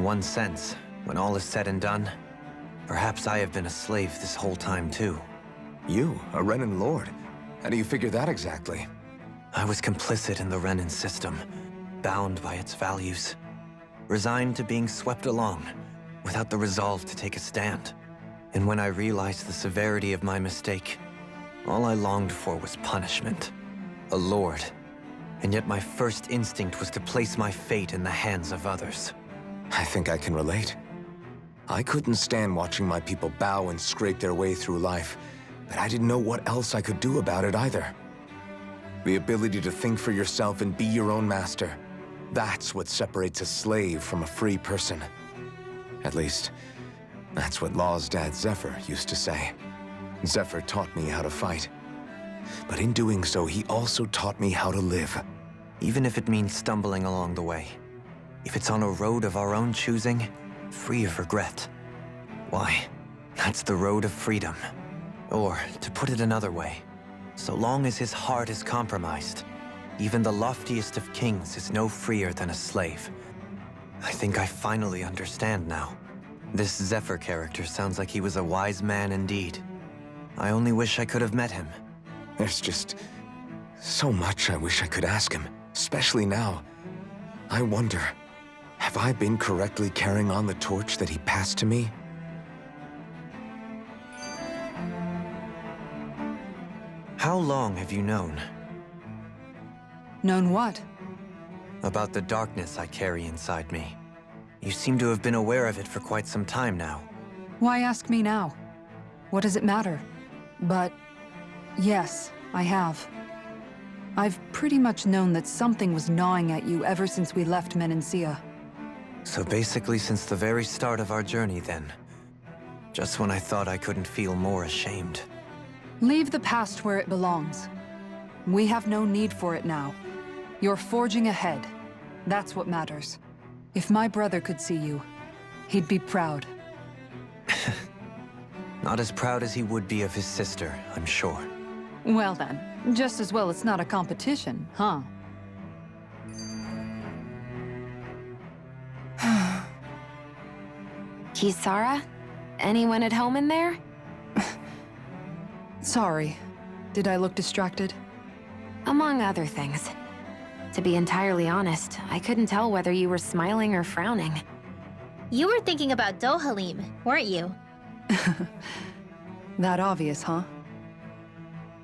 one sense, when all is said and done, perhaps I have been a slave this whole time too. You, a Renan Lord? How do you figure that exactly? I was complicit in the Renan system, bound by its values, resigned to being swept along, without the resolve to take a stand. And when I realized the severity of my mistake, all I longed for was punishment. A lord. And yet my first instinct was to place my fate in the hands of others. I think I can relate. I couldn't stand watching my people bow and scrape their way through life, but I didn't know what else I could do about it either. The ability to think for yourself and be your own master, that's what separates a slave from a free person. At least, that's what Law's dad Zephyr used to say. Zephyr taught me how to fight. But in doing so, he also taught me how to live. Even if it means stumbling along the way. If it's on a road of our own choosing, free of regret. Why, that's the road of freedom. Or, to put it another way, so long as his heart is compromised, even the loftiest of kings is no freer than a slave. I think I finally understand now. This Zephyr character sounds like he was a wise man indeed. I only wish I could have met him. There's just so much I wish I could ask him, especially now. I wonder, have I been correctly carrying on the torch that he passed to me? How long have you known? Known what? About the darkness I carry inside me. You seem to have been aware of it for quite some time now. Why ask me now? What does it matter? But yes, I have. I've pretty much known that something was gnawing at you ever since we left Menancia. So basically since the very start of our journey then. Just when I thought I couldn't feel more ashamed. Leave the past where it belongs. We have no need for it now. You're forging ahead. That's what matters. If my brother could see you, he'd be proud. Not as proud as he would be of his sister, I'm sure. Well then, just as well it's not a competition, huh? Kisara? Anyone at home in there? Sorry. Did I look distracted? Among other things. To be entirely honest, I couldn't tell whether you were smiling or frowning. You were thinking about Dohalim, weren't you? That obvious, huh?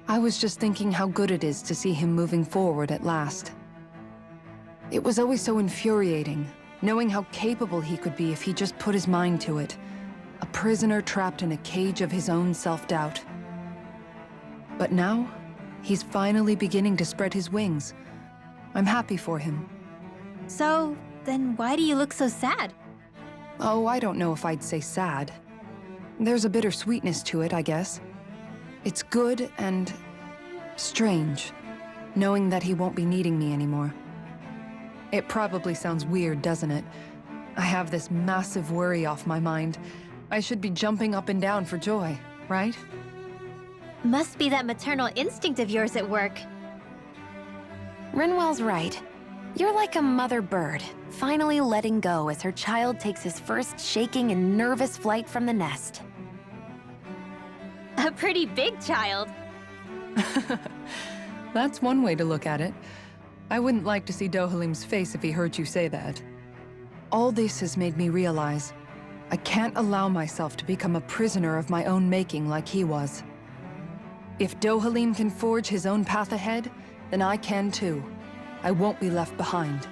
I was just thinking how good it is to see him moving forward at last. It was always so infuriating, knowing how capable he could be if he just put his mind to it. A prisoner trapped in a cage of his own self-doubt. But now, he's finally beginning to spread his wings. I'm happy for him. So, then why do you look so sad? Oh, I don't know if I'd say sad. There's a bittersweetness to it, I guess. It's good and strange, knowing that he won't be needing me anymore. It probably sounds weird, doesn't it? I have this massive worry off my mind. I should be jumping up and down for joy, right? Must be that maternal instinct of yours at work. Rinwell's right. You're like a mother bird, finally letting go as her child takes his first shaking and nervous flight from the nest. A pretty big child. That's one way to look at it. I wouldn't like to see Dohalim's face if he heard you say that. All this has made me realize I can't allow myself to become a prisoner of my own making like he was. If Dohalim can forge his own path ahead, then I can too. I won't be left behind.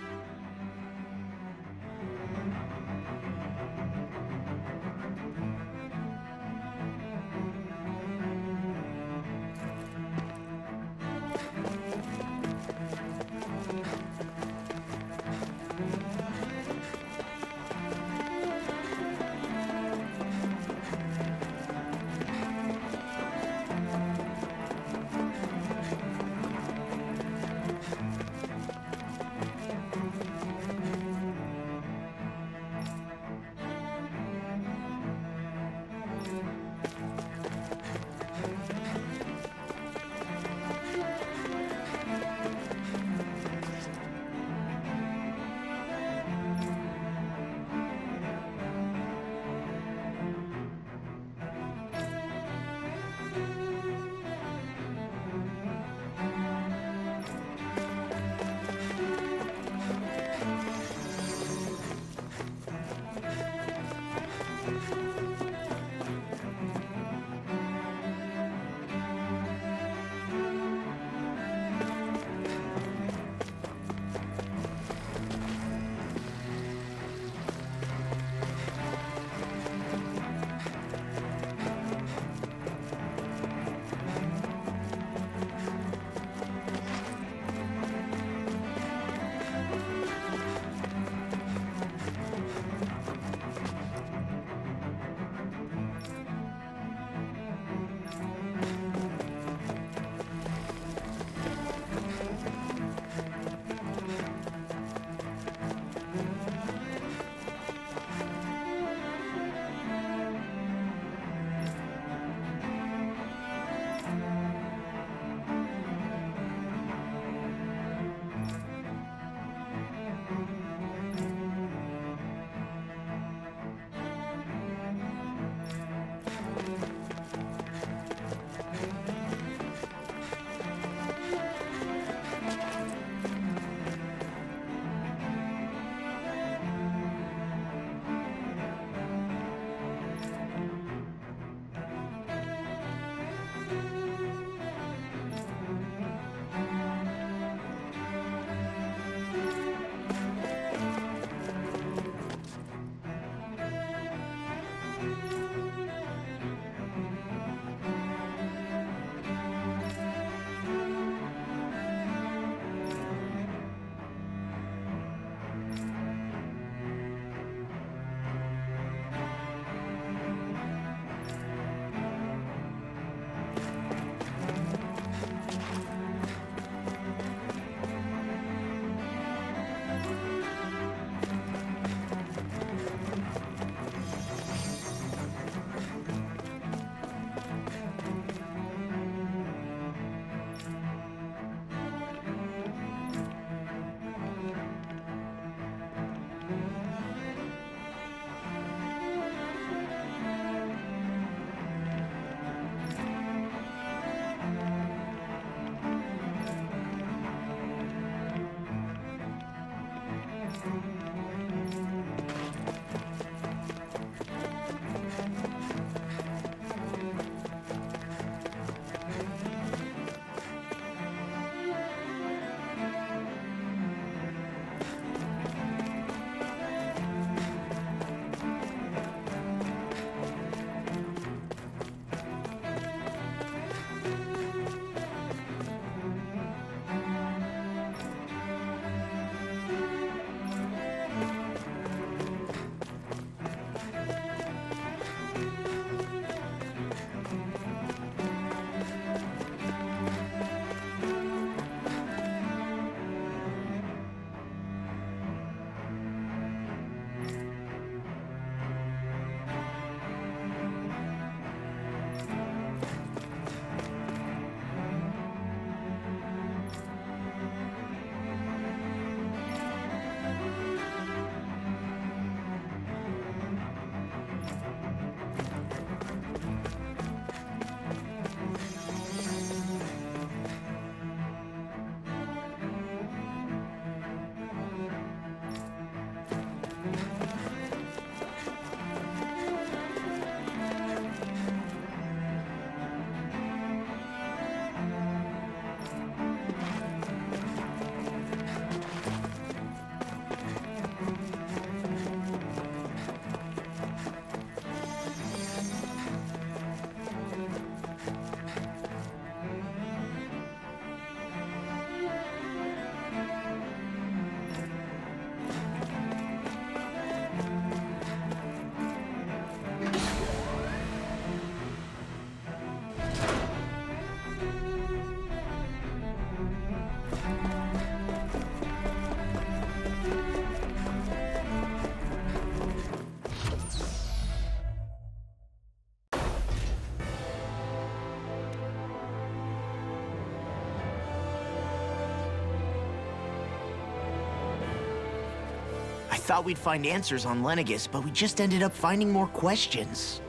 thought we'd find answers on Lenegis, but we just ended up finding more questions.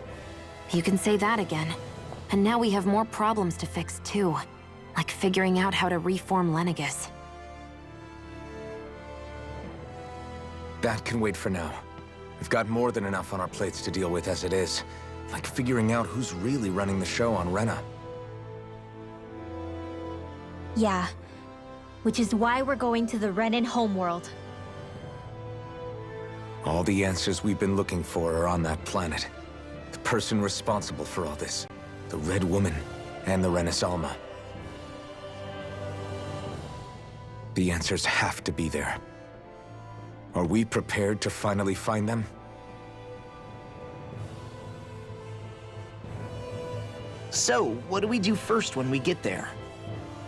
You can say that again. And now we have more problems to fix, too. Like figuring out how to reform Lenegis. That can wait for now. We've got more than enough on our plates to deal with as it is. Like figuring out who's really running the show on Rena. Yeah. Which is why we're going to the Renan homeworld. All the answers we've been looking for are on that planet. The person responsible for all this. The Red Woman and the Renaissalma. The answers have to be there. Are we prepared to finally find them? So, what do we do first when we get there?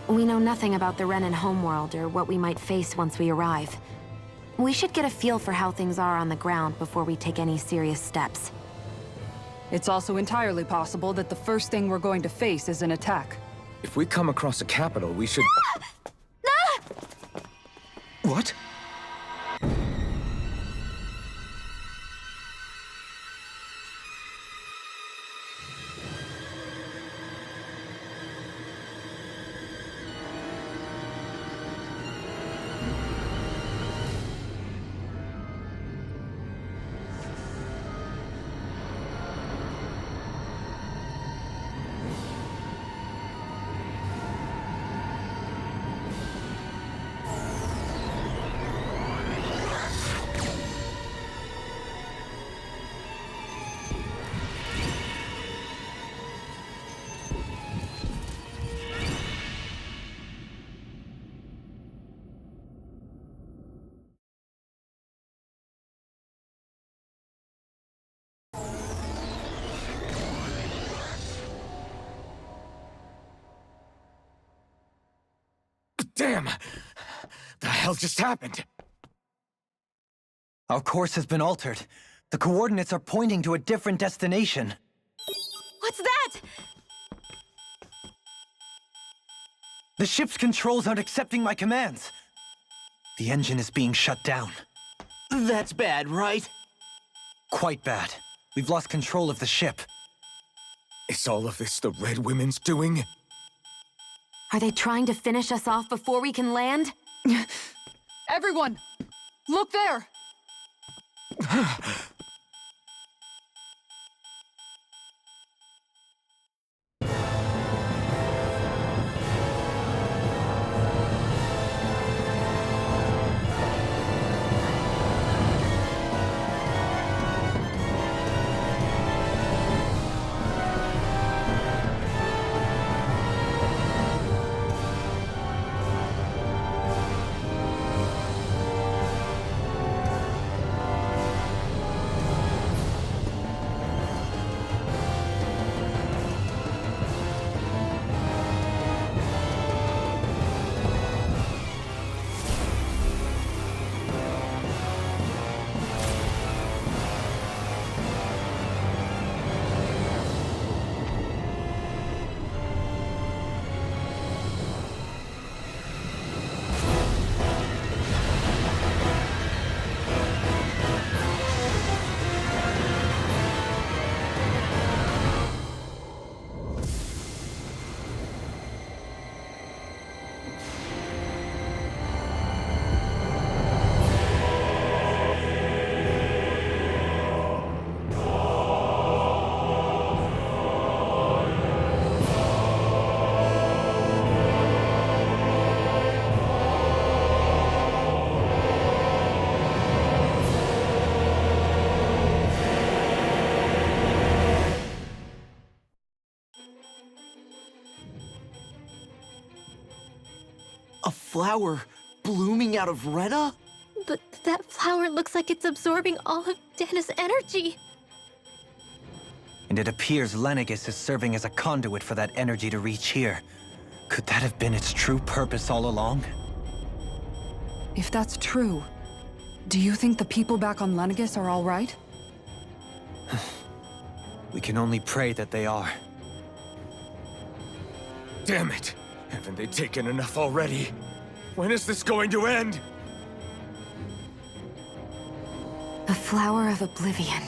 We know nothing about the Renan homeworld or what we might face once we arrive. We should get a feel for how things are on the ground before we take any serious steps. It's also entirely possible that the first thing we're going to face is an attack. If we come across a capital, we should... What? Damn! The hell just happened? Our course has been altered. The coordinates are pointing to a different destination. What's that? The ship's controls aren't accepting my commands. The engine is being shut down. That's bad, right? Quite bad. We've lost control of the ship. Is all of this the Red Women's doing? Are they trying to finish us off before we can land? Everyone! Look there! A flower blooming out of Rena? But that flower looks like it's absorbing all of Dana's energy. And it appears Lenegis is serving as a conduit for that energy to reach here. Could that have been its true purpose all along? If that's true, do you think the people back on Lenegis are all right? We can only pray that they are. Damn it! Haven't they taken enough already? When is this going to end? A flower of oblivion.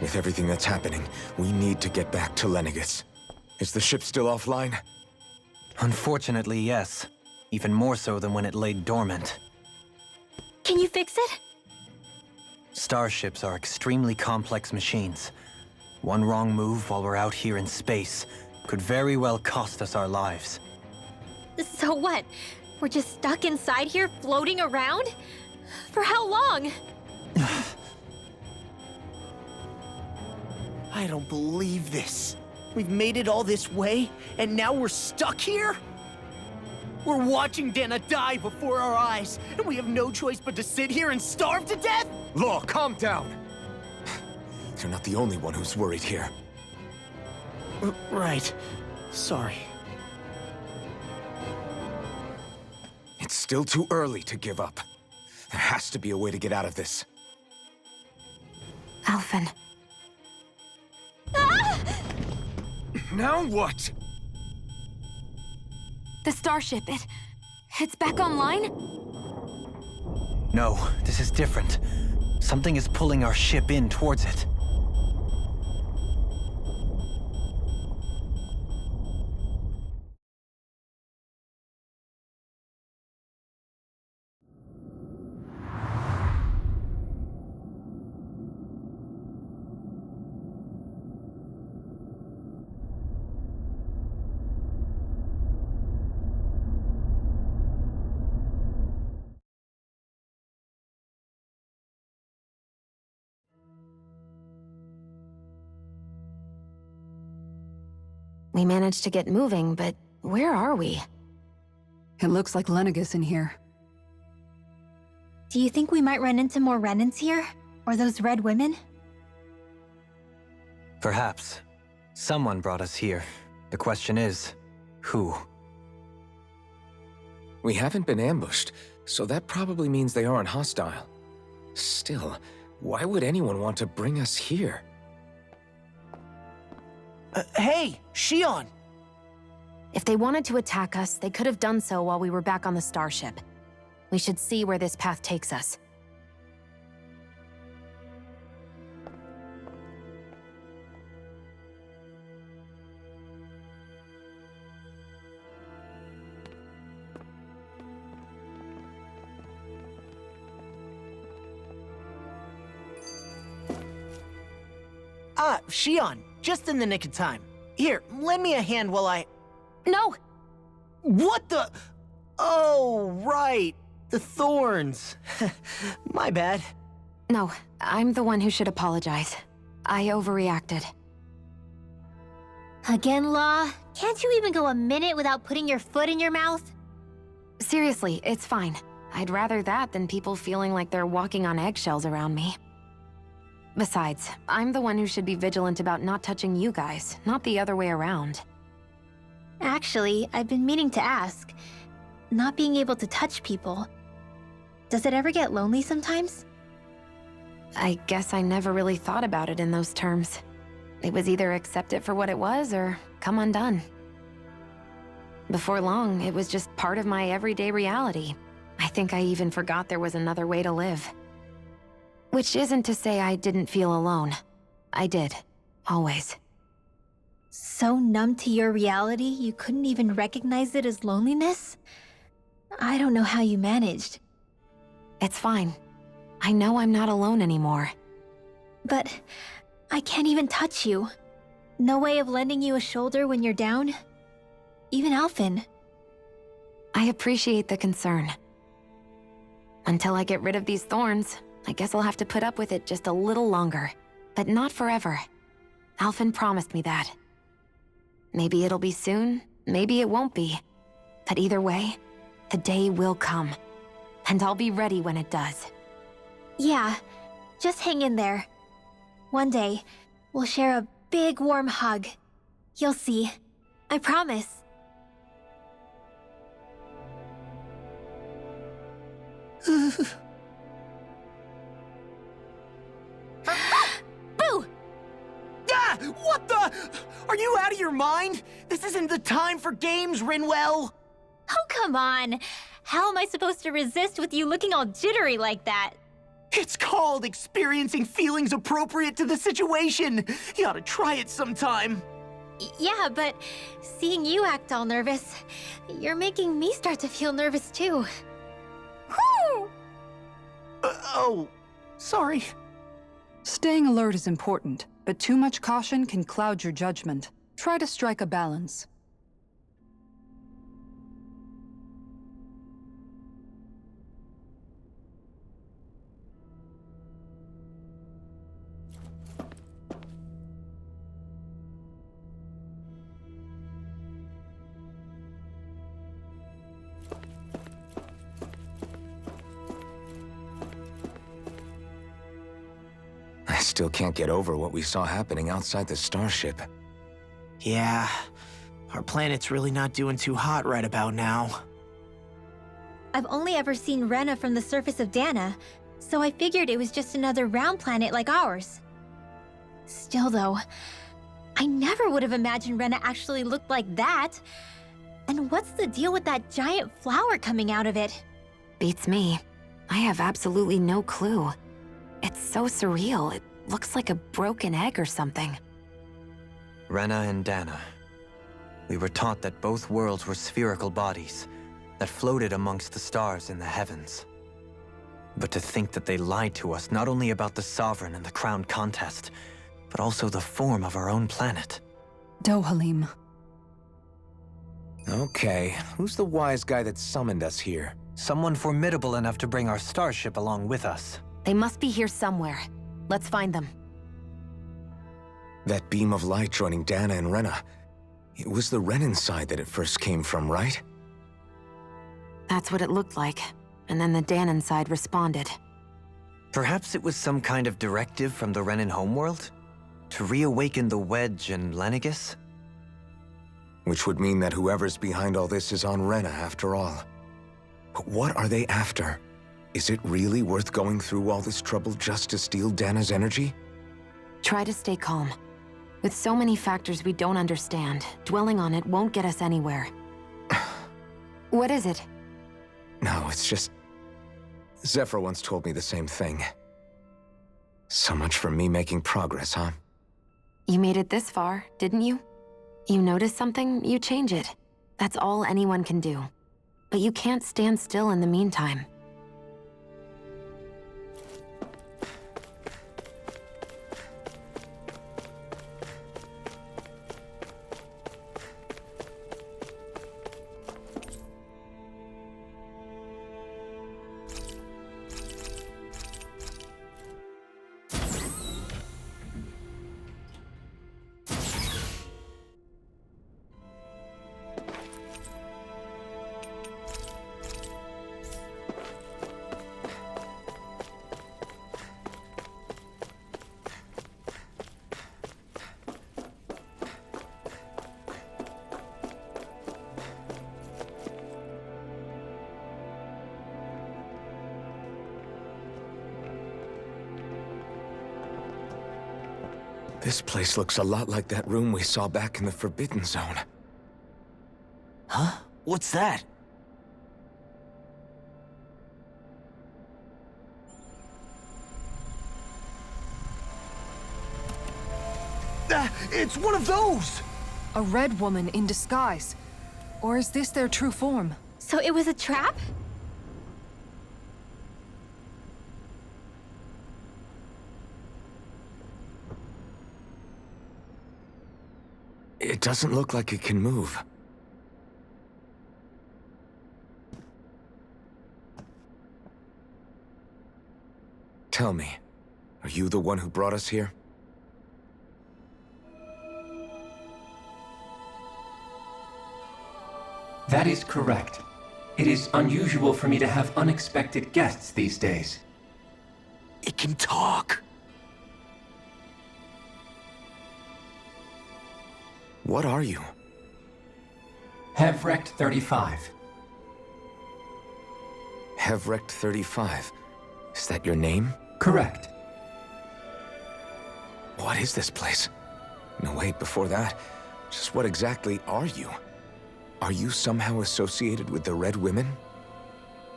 With everything that's happening, we need to get back to Lenegis. Is the ship still offline? Unfortunately, yes. Even more so than when it lay dormant. Can you fix it? Starships are extremely complex machines. One wrong move while we're out here in space could very well cost us our lives. So what? We're just stuck inside here, floating around? For how long? I don't believe this. We've made it all this way, and now we're stuck here? We're watching Dana die before our eyes, and we have no choice but to sit here and starve to death? Law, calm down! You're not the only one who's worried here. Right. Sorry. It's still too early to give up. There has to be a way to get out of this. Alphen. Now what? The starship, it's back online? No, this is different. Something is pulling our ship in towards it. We managed to get moving, but where are we? It looks like Lenegis in here. Do you think we might run into more Renans here? Or those red women? Perhaps. Someone brought us here. The question is, who? We haven't been ambushed, so that probably means they aren't hostile. Still, why would anyone want to bring us here? Hey, Shion! If they wanted to attack us, they could have done so while we were back on the starship. We should see where this path takes us. Shion, just in the nick of time. Here, lend me a hand while I... No! What the... Oh, right. The thorns. My bad. No, I'm the one who should apologize. I overreacted. Again, Law? Can't you even go a minute without putting your foot in your mouth? Seriously, it's fine. I'd rather that than people feeling like they're walking on eggshells around me. Besides, I'm the one who should be vigilant about not touching you guys, not the other way around. Actually, I've been meaning to ask. Not being able to touch people, does it ever get lonely sometimes? I guess I never really thought about it in those terms. It was either accept it for what it was or come undone. Before long, it was just part of my everyday reality. I think I even forgot there was another way to live. Which isn't to say I didn't feel alone. I did. Always. So numb to your reality, you couldn't even recognize it as loneliness? I don't know how you managed. It's fine. I know I'm not alone anymore. But I can't even touch you. No way of lending you a shoulder when you're down? Even Alphen. I appreciate the concern. Until I get rid of these thorns, I guess I'll have to put up with it just a little longer. But not forever. Alphen promised me that. Maybe it'll be soon, maybe it won't be. But either way, the day will come. And I'll be ready when it does. Yeah, just hang in there. One day, we'll share a big warm hug. You'll see. I promise. Boo! Ah! What the... Are you out of your mind? This isn't the time for games, Rinwell! Oh, come on. How am I supposed to resist with you looking all jittery like that? It's called experiencing feelings appropriate to the situation. You ought to try it sometime. Yeah, but seeing you act all nervous, you're making me start to feel nervous too. Whew! Oh, sorry. Staying alert is important, but too much caution can cloud your judgment. Try to strike a balance. I still can't get over what we saw happening outside the starship. Yeah, our planet's really not doing too hot right about now. I've only ever seen Rena from the surface of Dana, so I figured it was just another round planet like ours. Still though, I never would have imagined Rena actually looked like that. And what's the deal with that giant flower coming out of it? Beats me. I have absolutely no clue. It's so surreal. It looks like a broken egg or something. Rena and Dana. We were taught that both worlds were spherical bodies that floated amongst the stars in the heavens. But to think that they lied to us not only about the Sovereign and the Crown contest, but also the form of our own planet. Dohalim. Okay, who's the wise guy that summoned us here? Someone formidable enough to bring our starship along with us. They must be here somewhere. Let's find them. That beam of light joining Dana and Rena. It was the Renan side that it first came from, right? That's what it looked like. And then the Danon side responded. Perhaps it was some kind of directive from the Renan homeworld? To reawaken the Wedge and Lenegis? Which would mean that whoever's behind all this is on Rena after all. But what are they after? Is it really worth going through all this trouble just to steal Dana's energy? Try to stay calm. With so many factors we don't understand, dwelling on it won't get us anywhere. What is it? No, it's just... Zephyr once told me the same thing. So much for me making progress, huh? You made it this far, didn't you? You notice something, you change it. That's all anyone can do. But you can't stand still in the meantime. This place looks a lot like that room we saw back in the Forbidden Zone. Huh? What's that? It's one of those! A red woman in disguise. Or is this their true form? So it was a trap? It doesn't look like it can move. Tell me, are you the one who brought us here? That is correct. It is unusual for me to have unexpected guests these days. It can talk. What are you? Hevrect 35. Hevrect 35. Is that your name? Correct. What is this place? No, wait, before that, just what exactly are you? Are you somehow associated with the Red Women?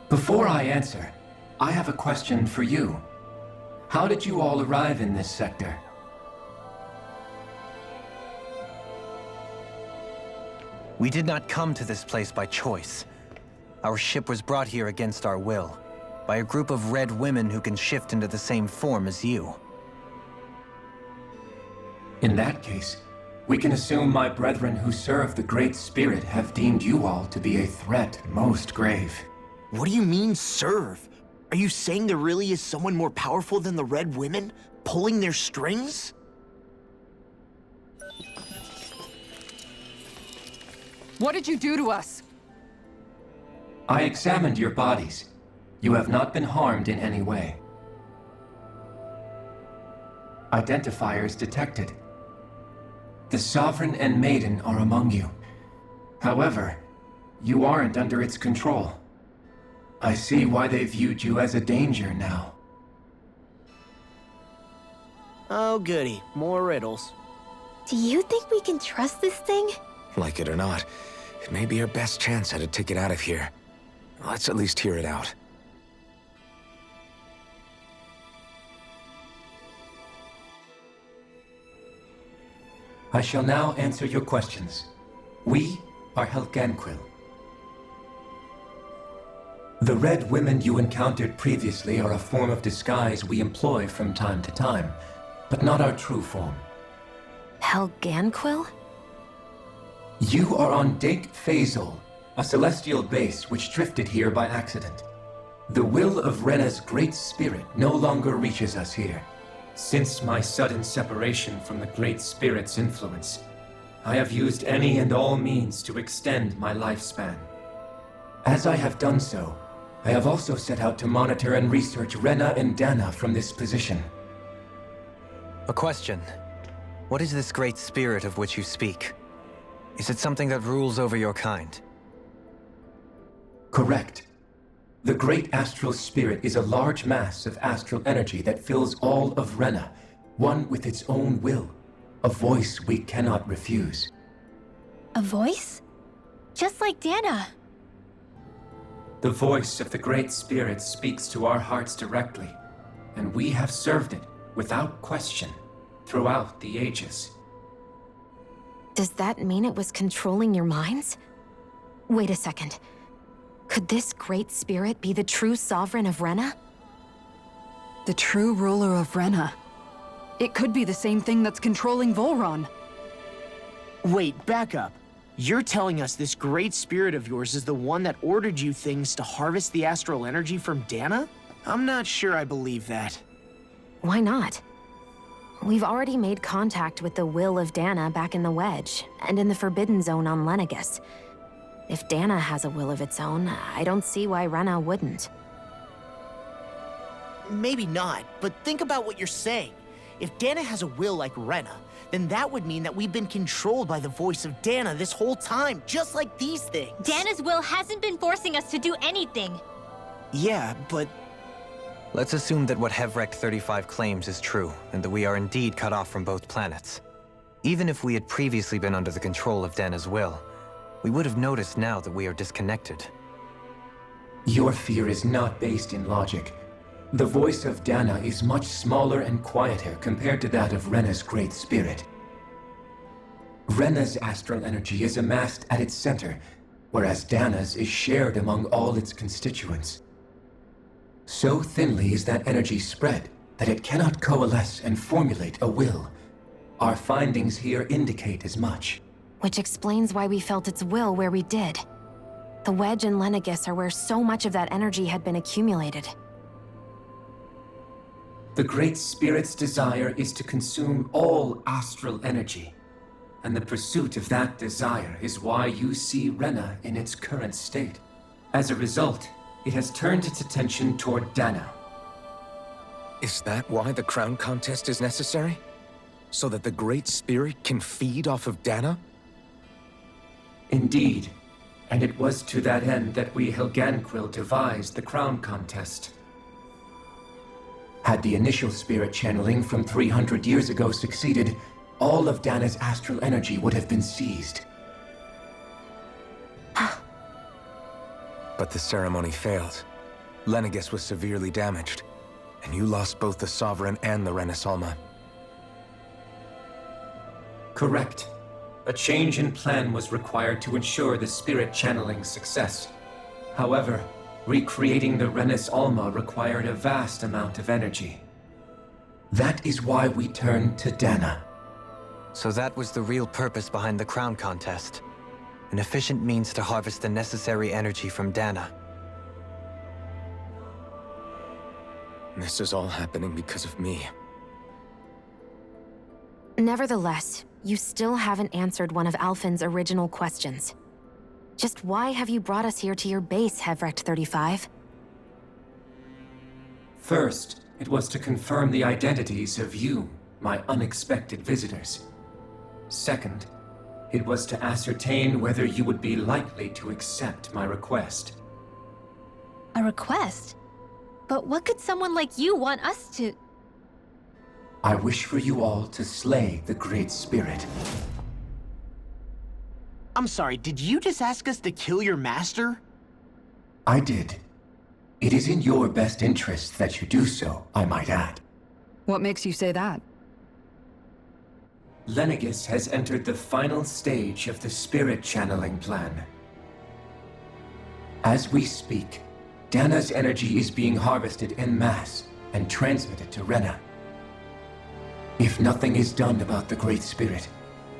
Before I answer, I have a question for you. How did you all arrive in this sector? We did not come to this place by choice. Our ship was brought here against our will, by a group of red women who can shift into the same form as you. In that case, we can assume my brethren who serve the Great Spirit have deemed you all to be a threat most grave. What do you mean, serve? Are you saying there really is someone more powerful than the Red Women, pulling their strings? What did you do to us? I examined your bodies. You have not been harmed in any way. Identifiers detected. The Sovereign and Maiden are among you. However, you aren't under its control. I see why they viewed you as a danger now. Oh goody, more riddles. Do you think we can trust this thing? Like it or not, it may be our best chance at a ticket out of here. Let's at least hear it out. I shall now answer your questions. We are Helganquil. The Red Women you encountered previously are a form of disguise we employ from time to time, but not our true form. Helganquil? You are on Dake Phasol, a celestial base which drifted here by accident. The will of Rena's Great Spirit no longer reaches us here. Since my sudden separation from the Great Spirit's influence, I have used any and all means to extend my lifespan. As I have done so, I have also set out to monitor and research Rena and Dana from this position. A question. What is this great spirit of which you speak? Is it something that rules over your kind? Correct. The Great Astral Spirit is a large mass of astral energy that fills all of Rena, one with its own will, a voice we cannot refuse. A voice? Just like Dana. The voice of the Great Spirit speaks to our hearts directly, and we have served it without question throughout the ages. Does that mean it was controlling your minds? Wait a second. Could this Great Spirit be the true Sovereign of Rena? The true ruler of Rena. It could be the same thing that's controlling Volron. Wait, back up. You're telling us this great spirit of yours is the one that ordered you things to harvest the astral energy from Dana? I'm not sure I believe that. Why not? We've already made contact with the will of Dana back in the Wedge, and in the Forbidden Zone on Lenegus. If Dana has a will of its own, I don't see why Rena wouldn't. Maybe not, but think about what you're saying. If Dana has a will like Rena, then that would mean that we've been controlled by the voice of Dana this whole time, just like these things. Dana's will hasn't been forcing us to do anything. Yeah, but Let's assume that what Hevrect 35 claims is true, and that we are indeed cut off from both planets. Even if we had previously been under the control of Dana's will, we would have noticed now that we are disconnected. Your fear is not based in logic. The voice of Dana is much smaller and quieter compared to that of Rena's Great Spirit. Rena's astral energy is amassed at its center, whereas Dana's is shared among all its constituents. So thinly is that energy spread that it cannot coalesce and formulate a will. Our findings here indicate as much. Which explains why we felt its will where we did. The Wedge and Lenegus are where so much of that energy had been accumulated. The Great Spirit's desire is to consume all astral energy, and the pursuit of that desire is why you see Rena in its current state. As a result, it has turned its attention toward Dana. Is that why the crown contest is necessary? So that the Great Spirit can feed off of Dana? Indeed, and it was to that end that we Helganquil devised the crown contest. Had the initial spirit channeling from 300 years ago succeeded, all of Dana's astral energy would have been seized. But the ceremony failed. Lenegis was severely damaged, and you lost both the Sovereign and the Renasolma. Correct. A change in plan was required to ensure the spirit channeling's success. However, recreating the Renis Alma required a vast amount of energy. That is why we turned to Dana. So that was the real purpose behind the crown contest. An efficient means to harvest the necessary energy from Dana. This is all happening because of me. Nevertheless, you still haven't answered one of Alphen's original questions. Just why have you brought us here to your base, Hevrecht 35? First, it was to confirm the identities of you, my unexpected visitors. Second, it was to ascertain whether you would be likely to accept my request. A request? But what could someone like you want us to... I wish for you all to slay the Great Spirit. I'm sorry, did you just ask us to kill your master? I did. It is in your best interest that you do so, I might add. What makes you say that? Lenegis has entered the final stage of the spirit channeling plan. As we speak, Dana's energy is being harvested en masse and transmitted to Rena. If nothing is done about the Great Spirit,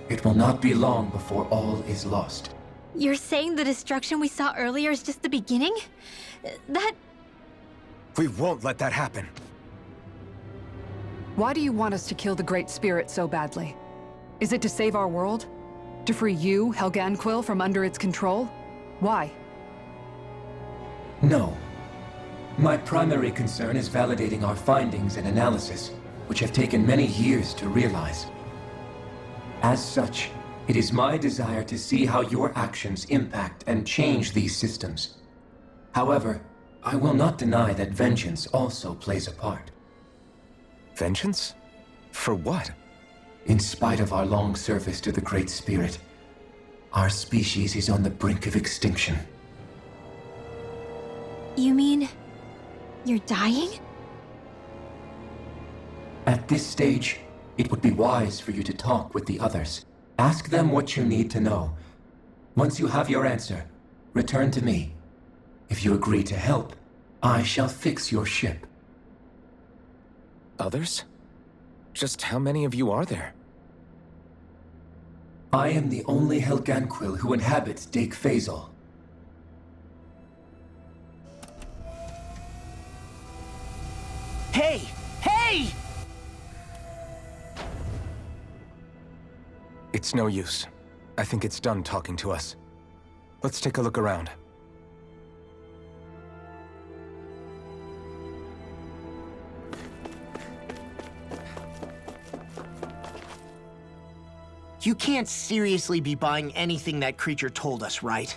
it will not be long before all is lost. You're saying the destruction we saw earlier is just the beginning? That... We won't let that happen. Why do you want us to kill the Great Spirit so badly? Is it to save our world? To free you, Helganquil, from under its control? Why? No. My primary concern is validating our findings and analysis, which have taken many years to realize. As such, it is my desire to see how your actions impact and change these systems. However, I will not deny that vengeance also plays a part. Vengeance? For what? In spite of our long service to the Great Spirit, our species is on the brink of extinction. You mean... you're dying? At this stage, it would be wise for you to talk with the others. Ask them what you need to know. Once you have your answer, return to me. If you agree to help, I shall fix your ship. Others? Just how many of you are there? I am the only Helganquil who inhabits Dake Faisal. Hey! Hey! It's no use. I think it's done talking to us. Let's take a look around. You can't seriously be buying anything that creature told us, right?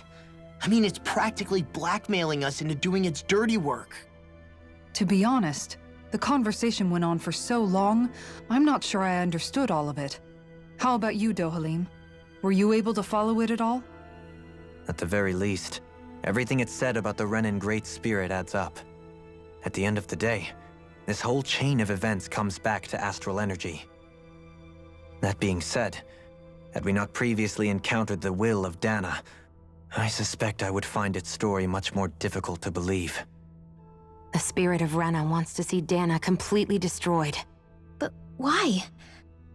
I mean, it's practically blackmailing us into doing its dirty work. To be honest, the conversation went on for so long, I'm not sure I understood all of it. How about you, Dohalim? Were you able to follow it at all? At the very least, everything it said about the Renin Great Spirit adds up. At the end of the day, this whole chain of events comes back to astral energy. That being said, had we not previously encountered the will of Dana, I suspect I would find its story much more difficult to believe. The spirit of Rena wants to see Dana completely destroyed. But why?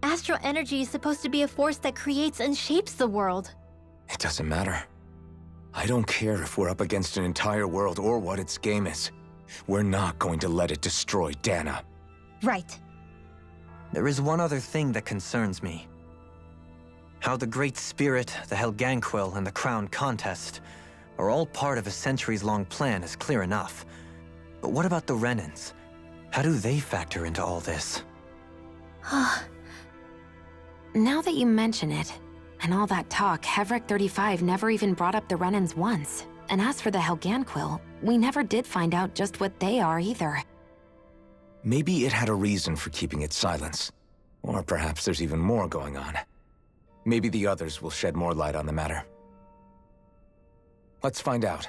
Astral energy is supposed to be a force that creates and shapes the world. It doesn't matter. I don't care if we're up against an entire world or what its game is. We're not going to let it destroy Dana. Right. There is one other thing that concerns me. How the Great Spirit, the Helganquil, and the Crown Contest are all part of a centuries-long plan is clear enough. But what about the Renins? How do they factor into all this? Now that you mention it, and all that talk, Hevrecht 35 never even brought up the Renins once. And as for the Helganquil, we never did find out just what they are either. Maybe it had a reason for keeping its silence. Or perhaps there's even more going on. Maybe the others will shed more light on the matter. Let's find out.